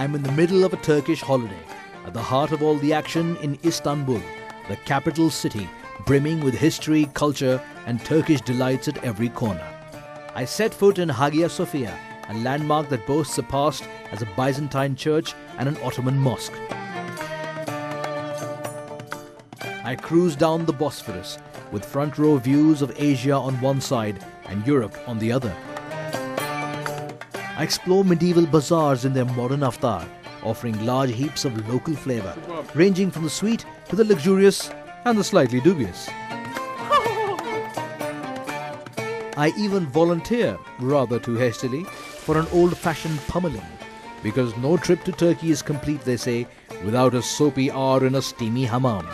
I'm in the middle of a Turkish holiday, at the heart of all the action in Istanbul, the capital city, brimming with history, culture and Turkish delights at every corner. I set foot in Hagia Sophia, a landmark that boasts a past as a Byzantine church and an Ottoman mosque. I cruise down the Bosphorus with front row views of Asia on one side and Europe on the other. I explore medieval bazaars in their modern avtar, offering large heaps of local flavour, ranging from the sweet to the luxurious and the slightly dubious. I even volunteer, rather too hastily, for an old-fashioned pummeling, because no trip to Turkey is complete, they say, without a soapy hour in a steamy hammam.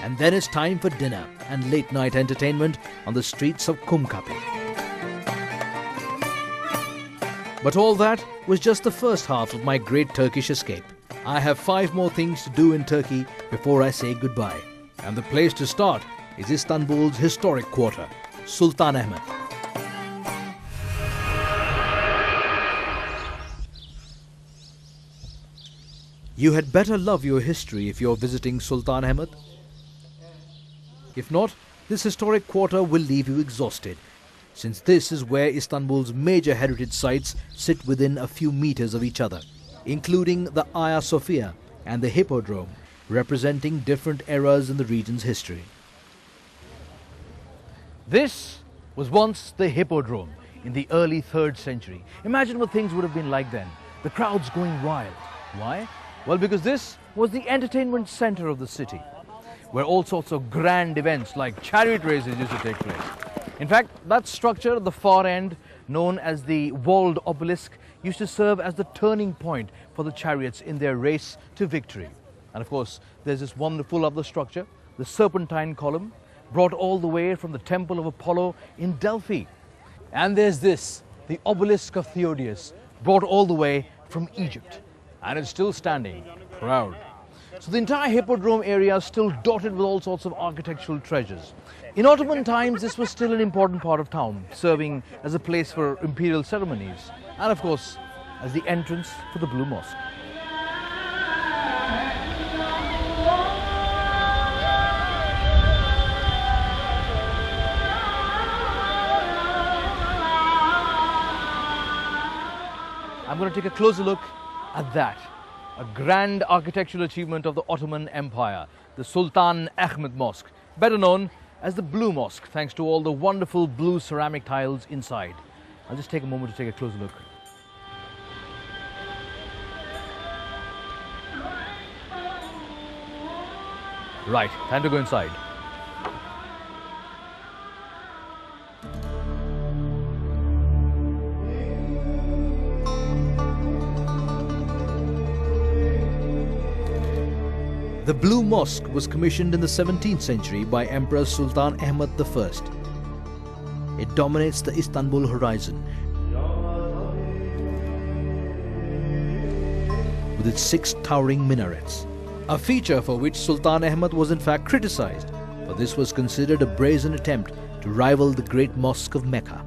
And then it's time for dinner and late-night entertainment on the streets of Kumkapı. But all that was just the first half of my great Turkish escape. I have 5 more things to do in Turkey before I say goodbye. And the place to start is Istanbul's historic quarter, Sultanahmet. You had better love your history if you're visiting Sultanahmet. If not, this historic quarter will leave you exhausted, since this is where Istanbul's major heritage sites sit within a few meters of each other, including the Hagia Sophia and the Hippodrome, representing different eras in the region's history. This was once the Hippodrome in the early 3rd century. Imagine what things would have been like then. The crowds going wild. Why? Well, because this was the entertainment center of the city, where all sorts of grand events like chariot races used to take place. In fact, that structure at the far end, known as the walled obelisk, used to serve as the turning point for the chariots in their race to victory. And of course, there's this wonderful other structure, the serpentine column, brought all the way from the temple of Apollo in Delphi. And there's this, the obelisk of Theodius, brought all the way from Egypt. And it's still standing, proud. So the entire Hippodrome area is still dotted with all sorts of architectural treasures. In Ottoman times, this was still an important part of town, serving as a place for imperial ceremonies, and of course, as the entrance for the Blue Mosque. I'm going to take a closer look at that. A grand architectural achievement of the Ottoman Empire, the Sultan Ahmet Mosque, better known as the Blue Mosque, thanks to all the wonderful blue ceramic tiles inside. I'll just take a moment to take a closer look. Right, time to go inside. The Blue Mosque was commissioned in the 17th century by Emperor Sultan Ahmet I. It dominates the Istanbul horizon with its 6 towering minarets, a feature for which Sultan Ahmet was in fact criticized, for this was considered a brazen attempt to rival the great Mosque of Mecca.